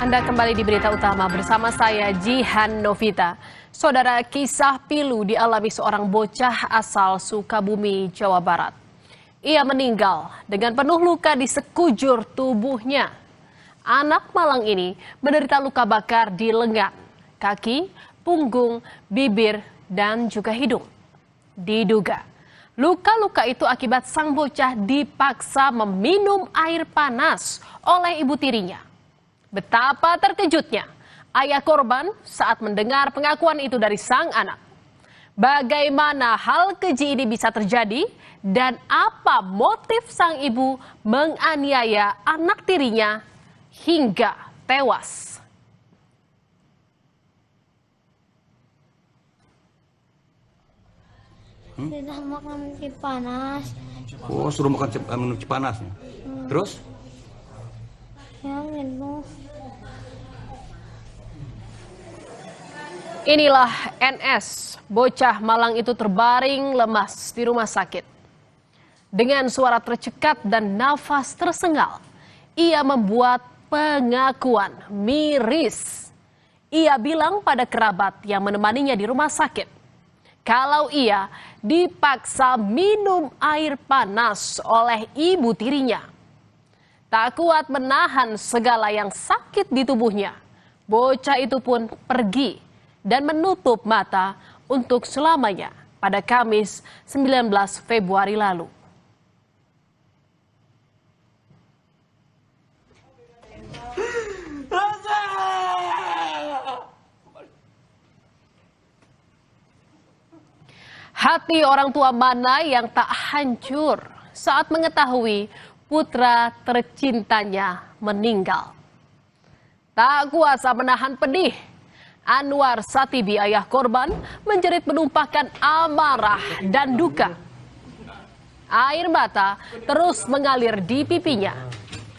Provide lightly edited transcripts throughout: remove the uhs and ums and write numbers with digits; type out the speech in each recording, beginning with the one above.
Anda kembali di berita utama bersama saya Jihan Novita. Saudara, kisah pilu dialami seorang bocah asal Sukabumi, Jawa Barat. Ia meninggal dengan penuh luka di sekujur tubuhnya. Anak malang ini menderita luka bakar di lengan, kaki, punggung, bibir, dan juga hidung. Diduga luka-luka itu akibat sang bocah dipaksa meminum air panas oleh ibu tirinya. Betapa terkejutnya ayah korban saat mendengar pengakuan itu dari sang anak. Bagaimana hal keji ini bisa terjadi dan apa motif sang ibu menganiaya anak tirinya hingga tewas? Tidak makan cipanas. Oh, suruh makan minum cipanas. Terus? Ya minum. Inilah NS, bocah Malang itu terbaring lemas di rumah sakit. Dengan suara tercekat dan nafas tersengal, ia membuat pengakuan miris. Ia bilang pada kerabat yang menemaninya di rumah sakit, kalau ia dipaksa minum air panas oleh ibu tirinya. Tak kuat menahan segala yang sakit di tubuhnya, bocah itu pun pergi dan menutup mata untuk selamanya pada Kamis 19 Februari lalu. Hati orang tua mana yang tak hancur saat mengetahui putra tercintanya meninggal. Tak kuasa menahan pedih, Anwar Satibi, ayah korban, menjerit menumpahkan amarah dan duka. Air mata terus mengalir di pipinya.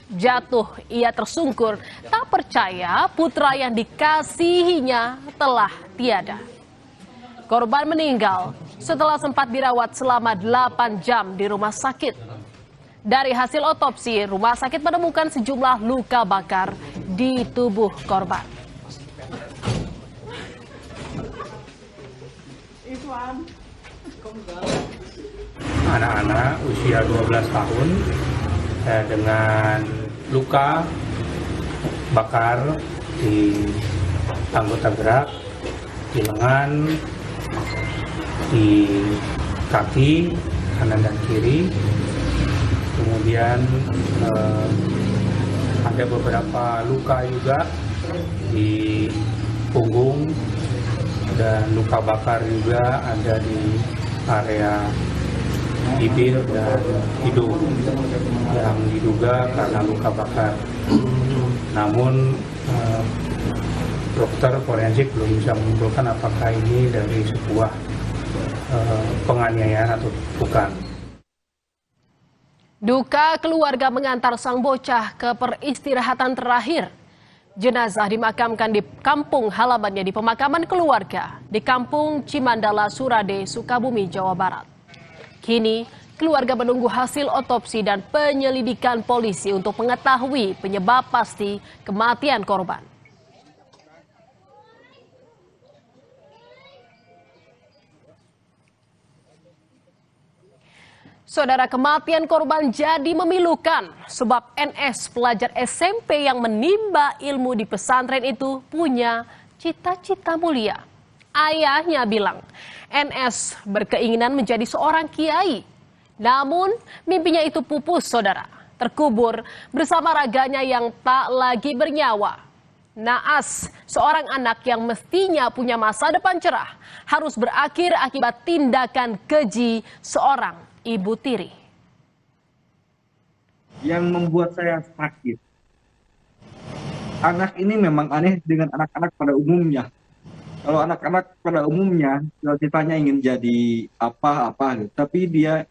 Jatuh, ia tersungkur, tak percaya putra yang dikasihinya telah tiada. Korban meninggal setelah sempat dirawat selama 8 jam di rumah sakit. Dari hasil otopsi, rumah sakit menemukan sejumlah luka bakar di tubuh korban. Anak-anak usia 12 tahun dengan luka bakar di anggota gerak, di lengan, di kaki kanan dan kiri, kemudian ada beberapa luka juga di punggung dan luka bakar juga ada di area bibir dan hidung yang diduga karena luka bakar. Namun dokter forensik belum bisa menyimpulkan apakah ini dari sebuah penganiayaan atau bukan. Duka keluarga mengantar sang bocah ke peristirahatan terakhir. Jenazah dimakamkan di kampung halamannya di pemakaman keluarga di Kampung Cimandala, Surade, Sukabumi, Jawa Barat. Kini keluarga menunggu hasil otopsi dan penyelidikan polisi untuk mengetahui penyebab pasti kematian korban. Saudara, kematian korban jadi memilukan sebab NS, pelajar SMP yang menimba ilmu di pesantren itu punya cita-cita mulia. Ayahnya bilang NS berkeinginan menjadi seorang kiai. Namun mimpinya itu pupus, saudara, terkubur bersama raganya yang tak lagi bernyawa. Naas, seorang anak yang mestinya punya masa depan cerah, harus berakhir akibat tindakan keji seorang ibu tiri. Yang membuat saya sakit, anak ini memang aneh dengan anak-anak pada umumnya. Kalau anak-anak pada umumnya cita-citanya ingin jadi apa-apa, tapi dia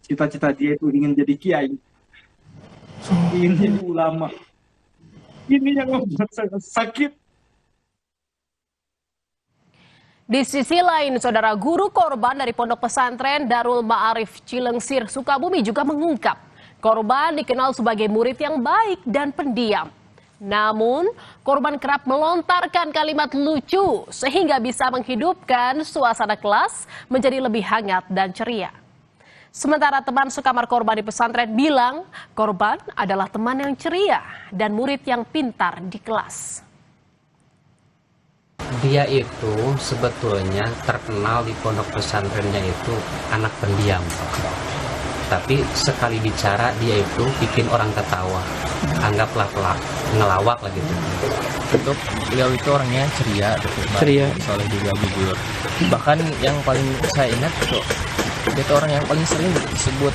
cita-cita dia itu ingin jadi kiai, ingin jadi ulama. Ini yang membuat saya sakit. Di sisi lain, saudara, guru korban dari Pondok Pesantren Darul Ma'arif Cilengsir, Sukabumi juga mengungkap korban dikenal sebagai murid yang baik dan pendiam. Namun, korban kerap melontarkan kalimat lucu sehingga bisa menghidupkan suasana kelas menjadi lebih hangat dan ceria. Sementara teman sekamar korban di pesantren bilang korban adalah teman yang ceria dan murid yang pintar di kelas. Dia itu sebetulnya terkenal di pondok pesantrennya itu anak pendiam, Pak. Tapi sekali bicara dia itu bikin orang ketawa, anggaplah ngelawak lah gitu. Untuk beliau itu orangnya ceria, soalnya juga jujur. Bahkan yang paling saya ingat itu dia itu orang yang paling sering disebut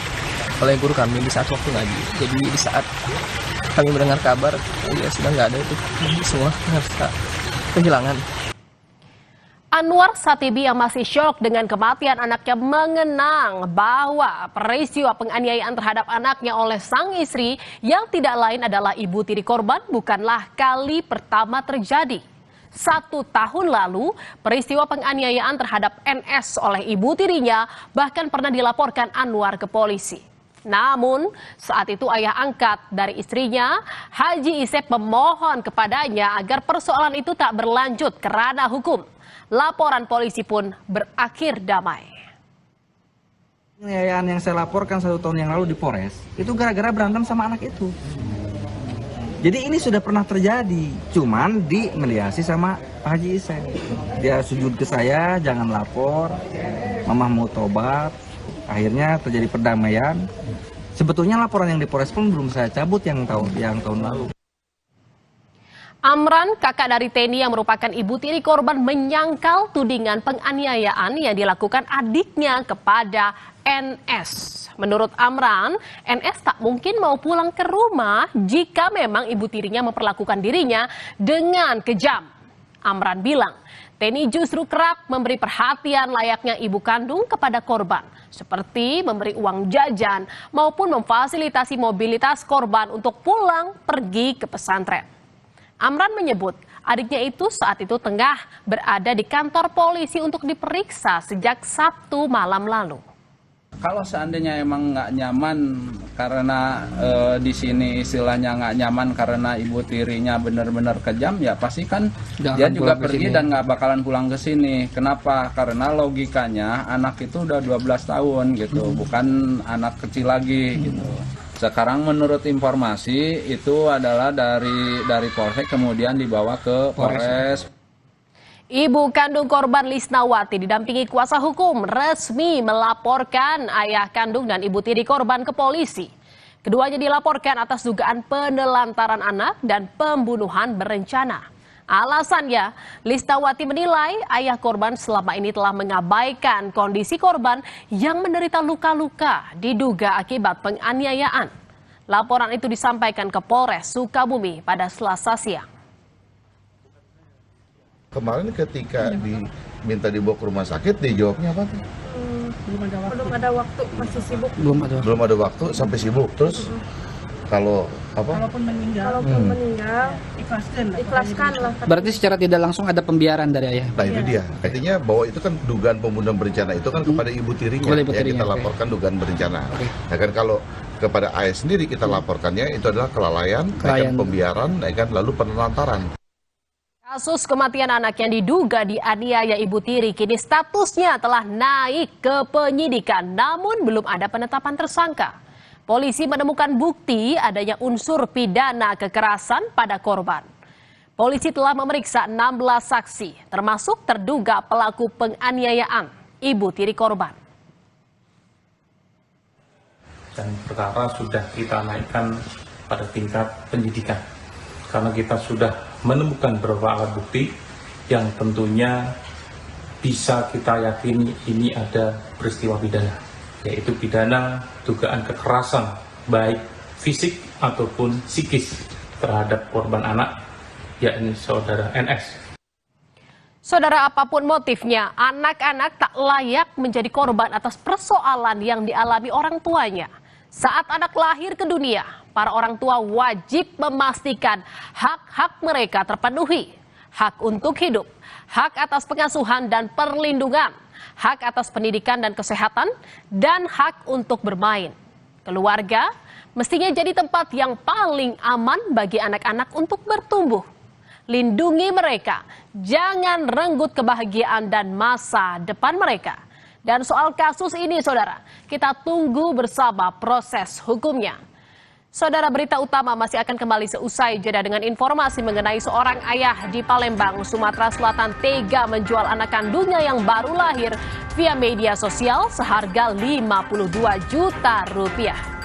oleh guru kami di saat waktu ngaji. Jadi di saat kami mendengar kabar dia sudah nggak ada, itu semua merasa kehilangan. Anwar Satibi yang masih syok dengan kematian anaknya mengenang bahwa peristiwa penganiayaan terhadap anaknya oleh sang istri yang tidak lain adalah ibu tiri korban bukanlah kali pertama terjadi. 1 tahun lalu, peristiwa penganiayaan terhadap NS oleh ibu tirinya bahkan pernah dilaporkan Anwar ke polisi. Namun, saat itu ayah angkat dari istrinya, Haji Isep, memohon kepadanya agar persoalan itu tak berlanjut ke ranah hukum. Laporan polisi pun berakhir damai. Penganiayaan yang saya laporkan 1 tahun yang lalu di Polres, itu gara-gara berantem sama anak itu. Jadi ini sudah pernah terjadi, cuman dimediasi sama Pak Haji Isep. Dia sujud ke saya, jangan lapor, Mamah mau tobat. Akhirnya terjadi perdamaian. Sebetulnya laporan yang di Polres pun belum saya cabut yang tahun lalu. Amran, kakak dari Teni yang merupakan ibu tiri korban, menyangkal tudingan penganiayaan yang dilakukan adiknya kepada NS. Menurut Amran, NS tak mungkin mau pulang ke rumah jika memang ibu tirinya memperlakukan dirinya dengan kejam. Amran bilang, Teni justru kerap memberi perhatian layaknya ibu kandung kepada korban, seperti memberi uang jajan maupun memfasilitasi mobilitas korban untuk pulang pergi ke pesantren. Amran menyebut adiknya itu saat itu tengah berada di kantor polisi untuk diperiksa sejak Sabtu malam lalu. Kalau seandainya emang nggak nyaman karena di sini istilahnya nggak nyaman karena ibu tirinya benar-benar kejam, ya pasti kan dia juga pergi dan nggak bakalan pulang ke sini. Kenapa? Karena logikanya anak itu udah 12 tahun gitu, bukan anak kecil lagi gitu. Sekarang menurut informasi itu adalah dari Polsek kemudian dibawa ke Polres. Ibu kandung korban Lisnawati didampingi kuasa hukum resmi melaporkan ayah kandung dan ibu tiri korban ke polisi. Keduanya dilaporkan atas dugaan penelantaran anak dan pembunuhan berencana. Alasannya, Lisnawati menilai ayah korban selama ini telah mengabaikan kondisi korban yang menderita luka-luka diduga akibat penganiayaan. Laporan itu disampaikan ke Polres Sukabumi pada Selasa siang. Kemarin ketika diminta dibawa ke rumah sakit, dijawabnya apa? Belum ada waktu, masih sibuk. Belum ada waktu, sampai sibuk. Terus kalau apa? Kalaupun meninggal, ikhlaskan lah. Berarti secara tidak langsung ada pembiaran dari ayah. Nah itu dia. Artinya bahwa itu kan dugaan pembunuhan berencana itu kan kepada ibu tirinya. Kita laporkan dugaan berencana. Nah kan kalau kepada ayah sendiri kita laporkannya itu adalah kelalaian, pembiaran, lalu penelantaran. Kasus kematian anak yang diduga dianiaya ibu tiri kini statusnya telah naik ke penyidikan, namun belum ada penetapan tersangka. Polisi menemukan bukti adanya unsur pidana kekerasan pada korban. Polisi telah memeriksa 16 saksi, termasuk terduga pelaku penganiayaan ibu tiri korban. Dan perkara sudah kita naikkan pada tingkat penyidikan. Karena kita sudah menemukan beberapa alat bukti yang tentunya bisa kita yakini ini ada peristiwa pidana, yaitu pidana dugaan kekerasan baik fisik ataupun psikis terhadap korban anak, yakni saudara NS. Saudara, apapun motifnya, anak-anak tak layak menjadi korban atas persoalan yang dialami orang tuanya. Saat anak lahir ke dunia, para orang tua wajib memastikan hak-hak mereka terpenuhi. Hak untuk hidup, hak atas pengasuhan dan perlindungan, hak atas pendidikan dan kesehatan, dan hak untuk bermain. Keluarga mestinya jadi tempat yang paling aman bagi anak-anak untuk bertumbuh. Lindungi mereka, jangan renggut kebahagiaan dan masa depan mereka. Dan soal kasus ini, saudara, kita tunggu bersama proses hukumnya. Saudara, berita utama masih akan kembali seusai jeda dengan informasi mengenai seorang ayah di Palembang, Sumatera Selatan tega menjual anak kandungnya yang baru lahir via media sosial seharga 52 juta rupiah.